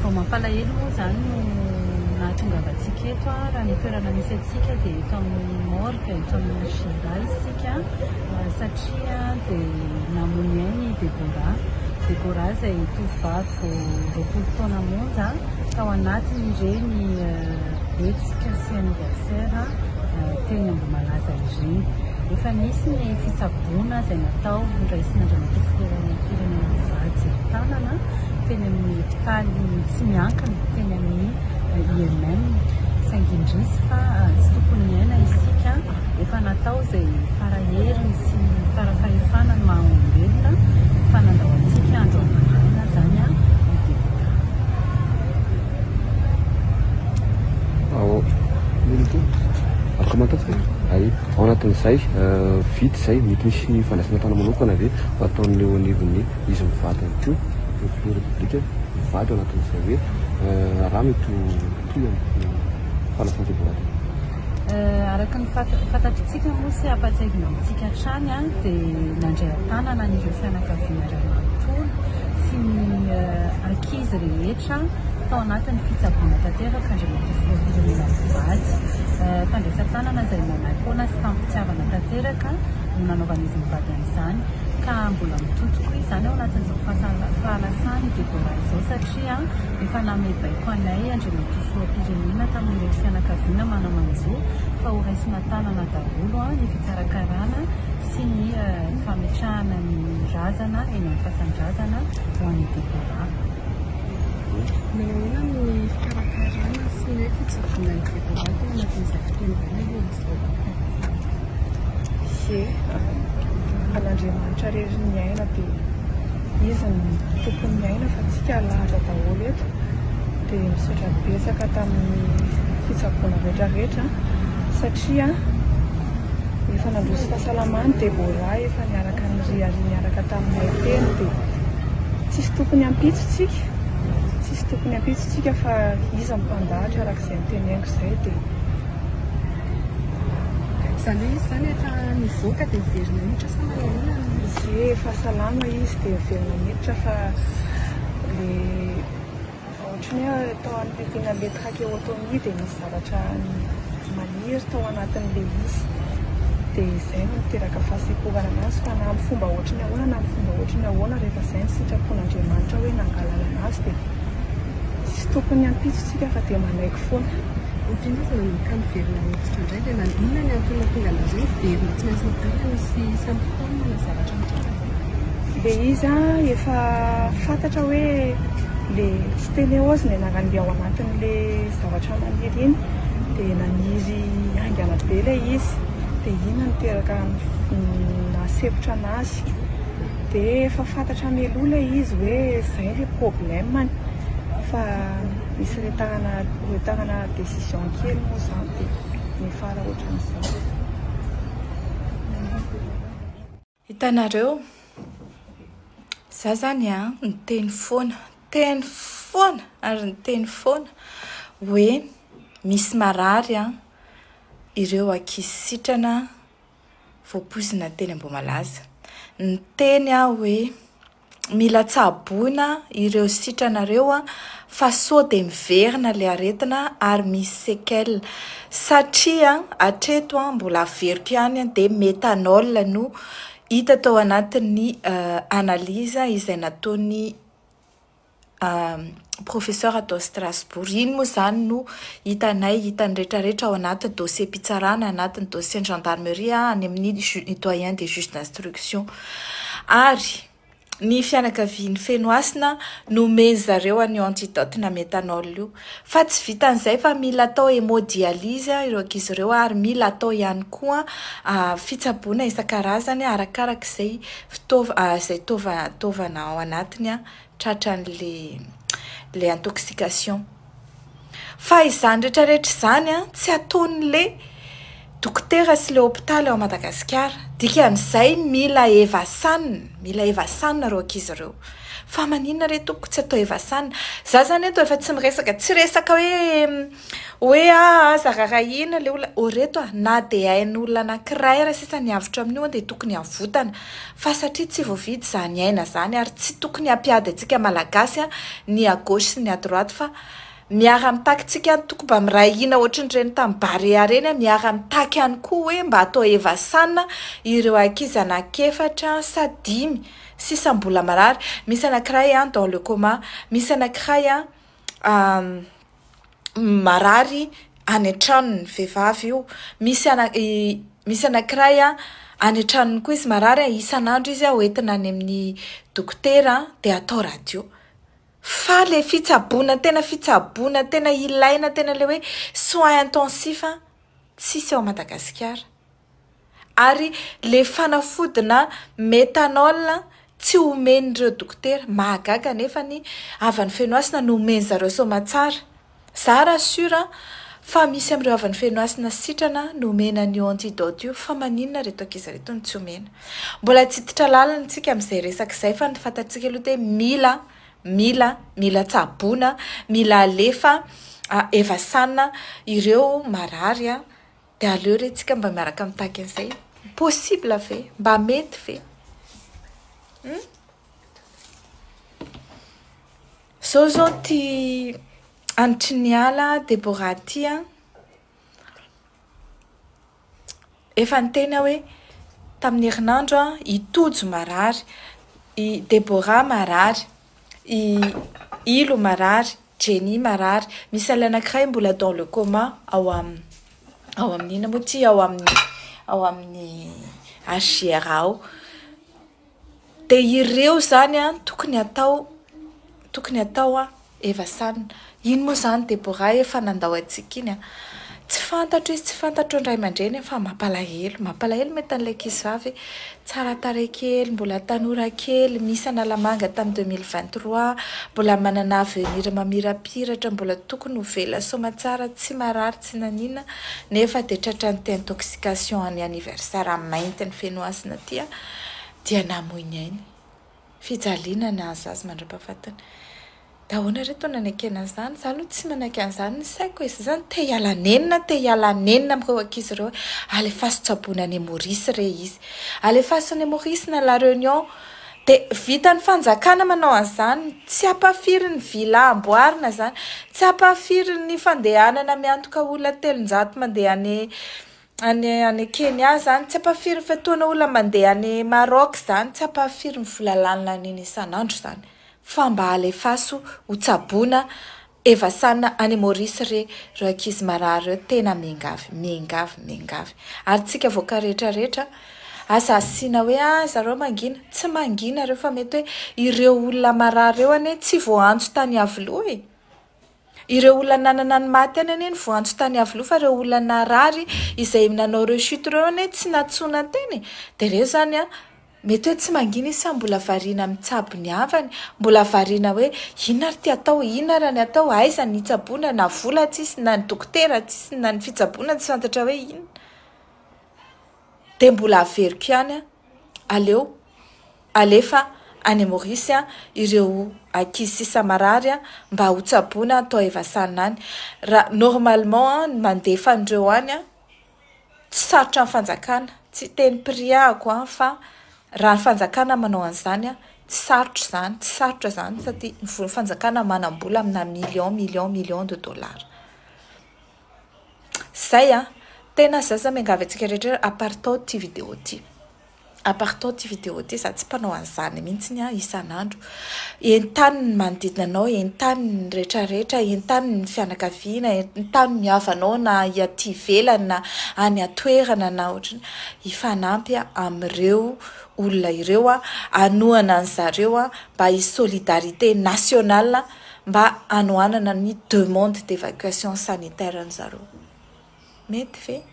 vaovao mampalahelo moa zany no nahatongavantsika eto raha ny toerana misy atsika dia eto amin'ny morgue eto amin'ny Gera isika satria dia namono ainy Debora izay tovovavy roapolo taona monja tao anatin'ireny hetsika sy anniversaire teny Ambohimalaza ireny. Efa nisy ny fitsaboana izay natao ndraisin'Andriamanitra firenena mivady tanana teny amin'ny hopitaly tsy miankina teny amin'ny IMM Saingindrisy fa tsy tokony miaina isika efa natao izay farahery sy farafahefana ny maha-olombelona fanandaoantsika andro aman'alina zany a Araka matatsika ay ao anatin'izay vity izay mety misy ny fandraisana tana manokana ve ataon'ileo anivon'ny izy mivady ihany koa ny republika mivady ao anatin'izay hoe raha mety toy amin'ny fanasana Debora. Araka ny fantatritsika moa sy ampatsahivina amintsika hatrany dia nandray tanana n'ireo fianakaviana iray manontolo sy ny ankizy rehetra tao anatin'ny fitsaboana tanteraka Andriamanitra firenena mivady. Fandraisan-tanana izay manampona sy tampitiavana tanteraka no nanaovana izy mivady amin'izany ka mbola mitotoko izany ao anatin'izao fahalasany Debora izao satria efa namebaiko anay Andriamanitra firenena tamin'ireo fianakaviana manamanjo fa ho raisina tanana daholo ny fikarakarana sy ny fametrahana ny razana eny amin'ny fasan-drazana ho an'ny Debora. Nahoana ny fikarakarana sy ny fitsaboana ny Debora tao anatin'izay fotoana izao? An'Andriamanitra rery ny aina dia izy ny tompony ny aina fa tsika lahatra daholo eto dia misaotra betsaka tamin'ny fitsaboana rehetrarehetra satria efa nandroso fahasalamany Debora efa niaraka ny riary niaraka taminay teny dia tsisy tokony hampitsotsika fa izy mipandahatra arak'izay niteneako izay dia izany hoe izy zany efa nivoaka dia verina miditra sa manahona efa salama izy dia verina miditra fa le ohatrany hoe tao an'nypipina le trachéotomie dia misy zavatra maniry tao anatin'le izy dia izay no miteraka fahasekorana anazy fa na amin'ny fomba ohatrany ahoana na amin'ny fomba ohatrany ahoana rehefa izay ny sitrapon'Andriamanitra hoe nangalana anazy dia tsisy tokony hampitsotsika fa dia manaiky foana. Ohatran'izany manomboka miverina miditra indray dia inona ny antony tonga an'izay verina tsy maintsy midorana sy sampotana na zavatra mitrana? Dia izy efa fantatra hoe le sténéose ny anarany ao anatin'le zavatra maniry iny dia naniry haingana be ilay izy dia iny niteraka nasepotra anazy dia efa fantatra meloa ilay izy hoe izay le problème fa misy retarana décision kely moa zany dia nefara ohatran'izao. Hitanareo za zany niteny foana ary niteny foana hoe misy marary ireo ankizy sitrana voapoizina teny Ambohimalaza. Niteny hoe mila tsaboina ireo sitranareo fa sao dia miverina le aretina ary misy séquelles satria hatreto mbola averiko ihany dia méthanol no hita tao anatin'ny analyse izay nataony professeur atao Strasbourg. Iny moa zany no hitanay hitany rehetrarehetra ao anatin'ny dossier mpitsarana anatin'ny dossier gendarmerie any amin'ny doyen des juges d'instruction ary ny fianakavian'ny Fenoasina nomeny zareo an'io antidote na méthanol io fa tsy vitan'izay fa mila atao hémodialyse ireo ankizy ireo ary mila atao ihany koa fitsaboana isan-karazany arakarak'izay taovana ao anatiny tratran'le intoxication. Fa izany rehetrarehetra izany tsy ataon'le dokotera sy le hôpitaly ao Madagasikara dikan'izay mila evasanina reo ankizy ireo fa maninona re tompoko tsy atao evasana za zany eto efa tsy miresaka tsy resaka hoe zararahina le olona oreto na de hain'olona anankiray raha sisa ny avitra amin'io dia tokony havotana fa satria tsy voavidy zany aina zany ary tsy tokony hampiady antsika malagasy ny à gauche sy ny à droite fa miara mitakitsika toko mba mirahina ohatran'ireny tamin'ny Barea reny miara mitaky ihany koa hoe mba atao evasana ireo ankizy anankefatra sa 5 sisa-mbola marary misy anankiray dans le coma misy anankiray marary any an-tranony vehivavy io misy anankiray any an-tranony koa izy marary isan'andro izy hoentina any amin'ny dokotera dia atao radio fa le fitsaboana tena ilaina tena le hoe soins intensifs tsisy ao Madagasikara ary le fanafodina méthanol tsy omen'ireo dokotera mahagaga nefa ny avany Fenoasina no omeny zareo somatsara za rassura fa misy amin'ireo avany Fenoasina sitrana no omena ny antidote io fa maninona reto ankizy reto ny tsy omena mbola tsy hiditra lalina tsika amin'izay resaka izay fa ny fantatsika aloha dia mila tsaboana mila alefa evasana ireo marary dia aleo rentsika mba miaraka mitaky an'izay possible ve mba mety ve zao ty antry ny ala Deborah ty efa niteny hoe tamin'ny herinandro itojo marary i Deborah marary i Ilo marary Jenny marary misy anankiray mbola dans le coma ao amin'ina moa ty ao amin'ny HGR ao dia ireo zany tokony atao evasana ino moa zany Deborah efa nandao antsika iny tsy fantatro izy tsy fantatro ny ray aman-dreny fa mampalahelo mety an'ilay ankizy tsara tarehy kely mbola tanora kely misy analamanga tamin'ny 2023 mbola manana avenir mamirapiratra mbola tokony ho vela somatsara tsy marary tsy nanina nefa dia tratra ny intoxication any anniversaire mainty ny Fenoasina ty dia namoiny ainy fijaliana ny azazy mandram-pahafatana dahoana reto nanakena zany za aloha tsy manaky an'izany ny saiko izy zany te hiala nenina amin'ireo ankizy ireo alefaso tsaboana any Maurice re izy alefaso any Maurice na la réunion dia vita ny fanjakana manao an'izany tsy hampafiry ny vila amboarina zany tsy hampafiry ny fandehanana miantoka olona 300 mandeha any Kenya zany tsy hampafiry fetoana olona mandeha any Maroc zany tsy hampafiry ny vola lanina an'iny isan'andro zany fa mba alefaso ho tsaboana evasana any Maurice reo ankizy marary reo tena miangavy ary tsika voaka rehetrarehetra asa asiana hoe zareo mangina tsy mangina reo fa mety hoe ireo olona marary reo ane tsy voantso tany avoloha ireo olona nanana ny maty any ane voantso tany avoloha fa ireo olona narary izay nanao rechute reo ane tsy natsona teny dia reo zany mety hoe tsy mangina izy sa mbola variana mitsabo ny havany mbola variana hoe inona ary ty atao inona raha ny atao aiza ny tsaboana na vola tsisy na ny dokotera tsisy na ny fitsaboana tsy fantatra hoe inona dia mbola averiko ihany alefa any Maurice ireo ankizy sisa marary mba ho tsaboana atao evasana any raha normalement mandefa andreo any tsy sarotra ny fanjakana tsy teny priako fa raha ny fanjakana manao an'izany tsy sarotra zany satria ny fanjakana manam-bola amina million de dollars zay tena zaza miangavy antsika rehetra apartao ty vidéo ty za tsy mpanao an'izany mihitsy isan'andro entaniny manodidina anao entaniny rehetrarehetra entaniny fianakaviana entaniny mihavanao na aty ivelany na any atoerana na ohatrany hifanampy amin'ireo olona ireo anohana an'zareo mba hisy solidarité nationale mba anohanana ny demande d'évacuation sanitaire an'zareo mety ve